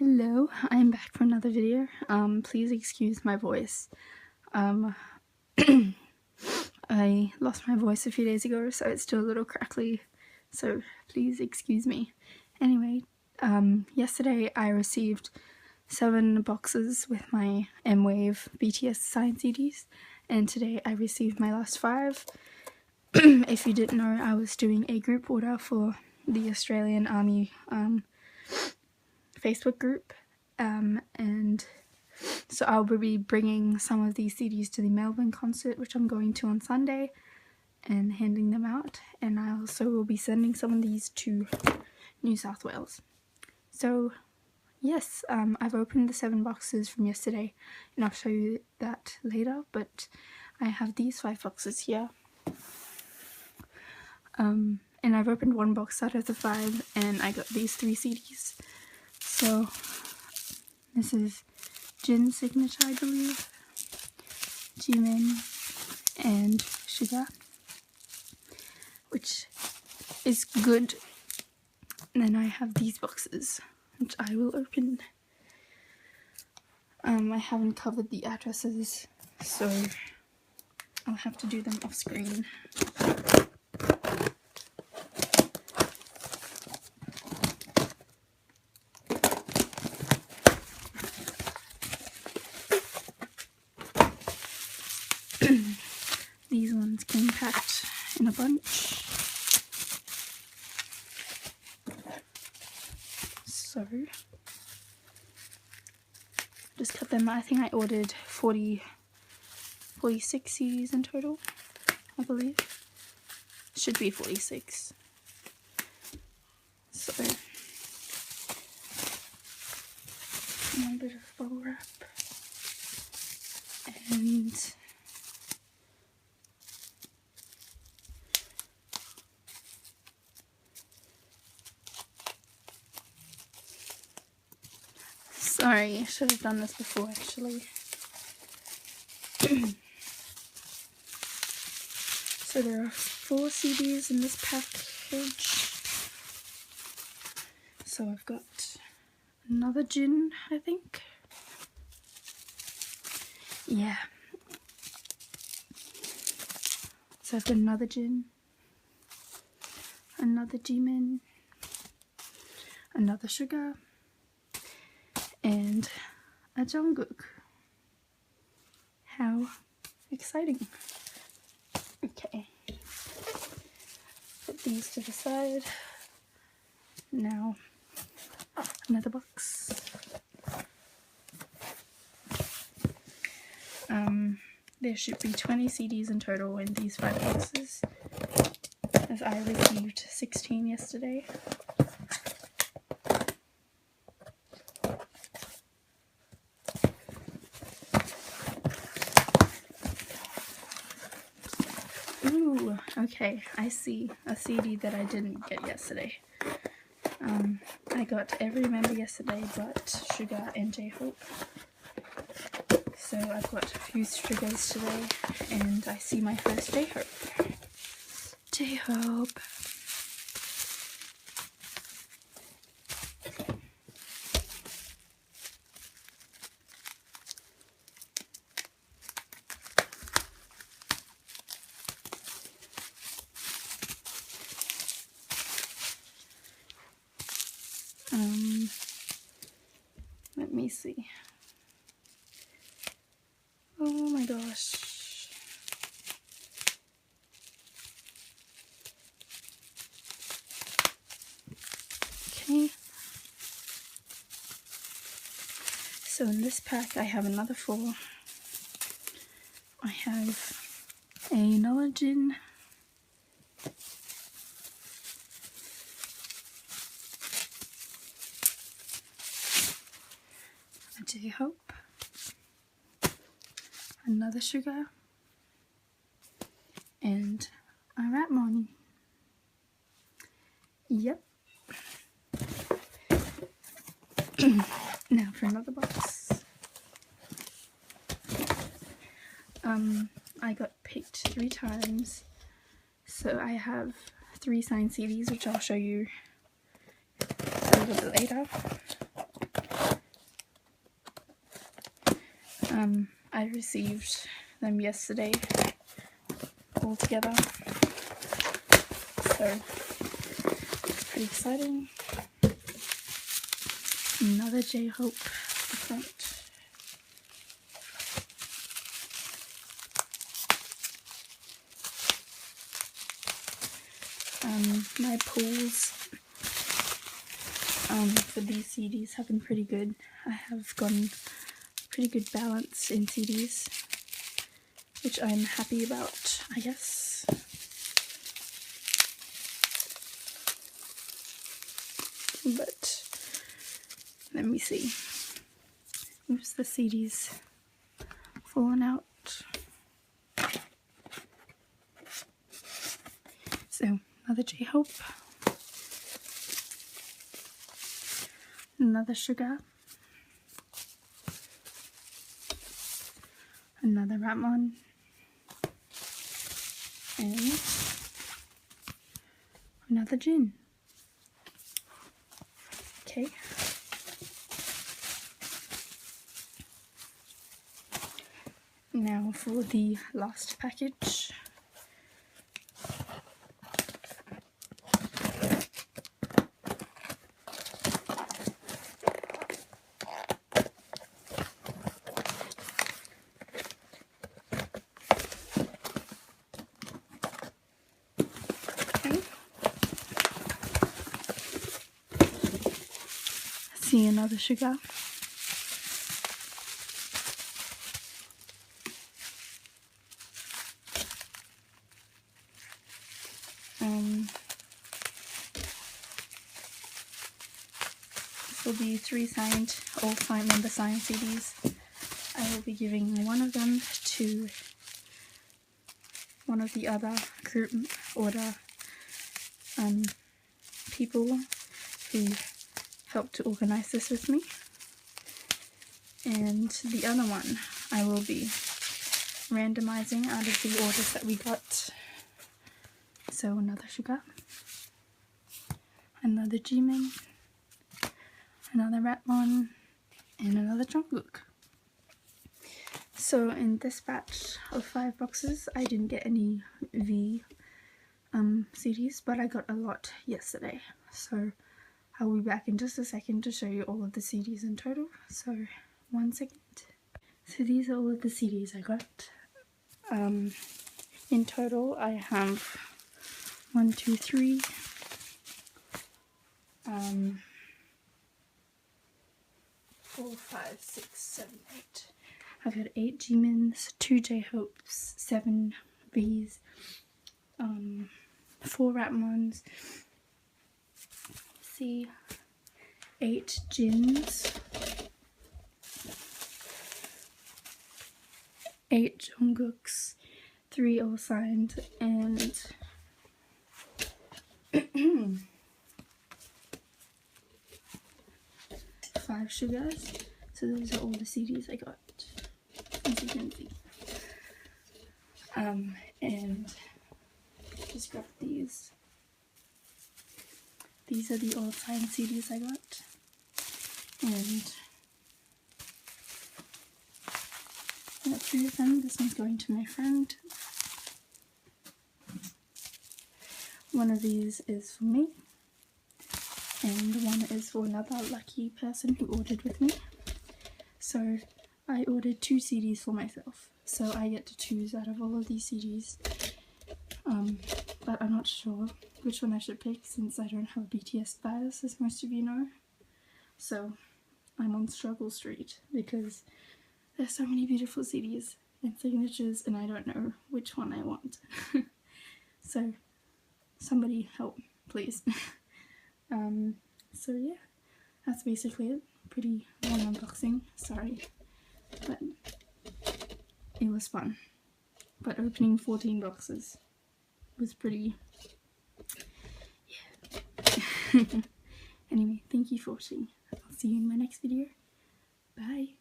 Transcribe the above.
Hello, I'm back for another video. Please excuse my voice. I lost my voice a few days ago, so it's still a little crackly, so please excuse me. Anyway, yesterday I received 7 boxes with my Mwave BTS science CDs, and today I received my last 5. If you didn't know, I was doing a group order for the Australian Army Facebook group, and so I'll be bringing some of these CDs to the Melbourne concert, which I'm going to on Sunday, and handing them out, and I also will be sending some of these to New South Wales. So yes, I've opened the 7 boxes from yesterday, and I'll show you that later, but I have these 5 boxes here. And I've opened 1 box out of the 5, and I got these 3 CDs. So this is Jin's signature, I believe, Jimin, and Sugar, which is good. And then I have these boxes, which I will open. I haven't covered the addresses, so I'll have to do them off screen. These ones came packed in a bunch. So just cut them. I think I ordered 46 CDs in total, I believe. Should be 46. So a bit of bubble wrap, and sorry, I should have done this before actually. So there are 4 CDs in this package. So I've got another Jin, I think. Yeah. So I've got another Jin, another Jimin, another Sugar, and a Jungkook. How exciting. Okay, put these to the side. Now, another box. There should be 20 CDs in total in these 5 boxes, as I received 16 yesterday. Ooh, okay, I see a CD that I didn't get yesterday. I got every member yesterday but Sugar and J-Hope. So I've got a few Sugars today, and I see my first J-Hope. J-Hope. Let me see. Oh my gosh. Okay. So in this pack I have another 4. I have another Jin, a J-Hope, another Sugar, and a Ratmon. Yep. Now for another box. I got picked 3 times, so I have 3 signed CDs, which I'll show you a little bit later. I received them yesterday all together, so it's pretty exciting. Another J-Hope at the front. My pulls for these CDs have been pretty good. I have gotten pretty good balance in CDs, which I'm happy about, I guess. But let me see. Oops, the CD's fallen out. So another J-Hope, another Sugar, another Ratmon, and another Jin. Okay. Now for the last package. See another Sugar. This will be 3 signed, all member signed CDs. I will be giving one of them to one of the other group order people who helped to organize this with me, and the other one I will be randomizing out of the orders that we got. So another Sugar, another Jimin, another Ratmon, and another Jungkook. So in this batch of 5 boxes, I didn't get any V CDs, but I got a lot yesterday. So I'll be back in just a second to show you all of the CDs in total. So 1 second. So these are all of the CDs I got. In total, I have 1, 2, 3. 4, 5, 6, 7, 8. I've got 8 Jimins, 2 J-Hopes, 7 Vs, 4 Ratmons, see, 8 Jins, 8 Jungkooks, 3 all signed, and 5 Sugars. So those are all the CDs I got, as you can see. And just grab these. These are the all signed CDs I got, and I got 3 of them. This one's going to my friend. One of these is for me, and one is for another lucky person who ordered with me. So I ordered 2 CDs for myself, so I get to choose out of all of these CDs, but I'm not sure which one I should pick since I don't have a BTS bias, as most of you know. So I'm on struggle street because there's so many beautiful CDs and signatures and I don't know which one I want. So somebody help, please. So yeah, that's basically it. Pretty long unboxing, sorry, but it was fun. But opening 14 boxes was pretty, yeah. Anyway, thank you for watching. I'll see you in my next video. Bye.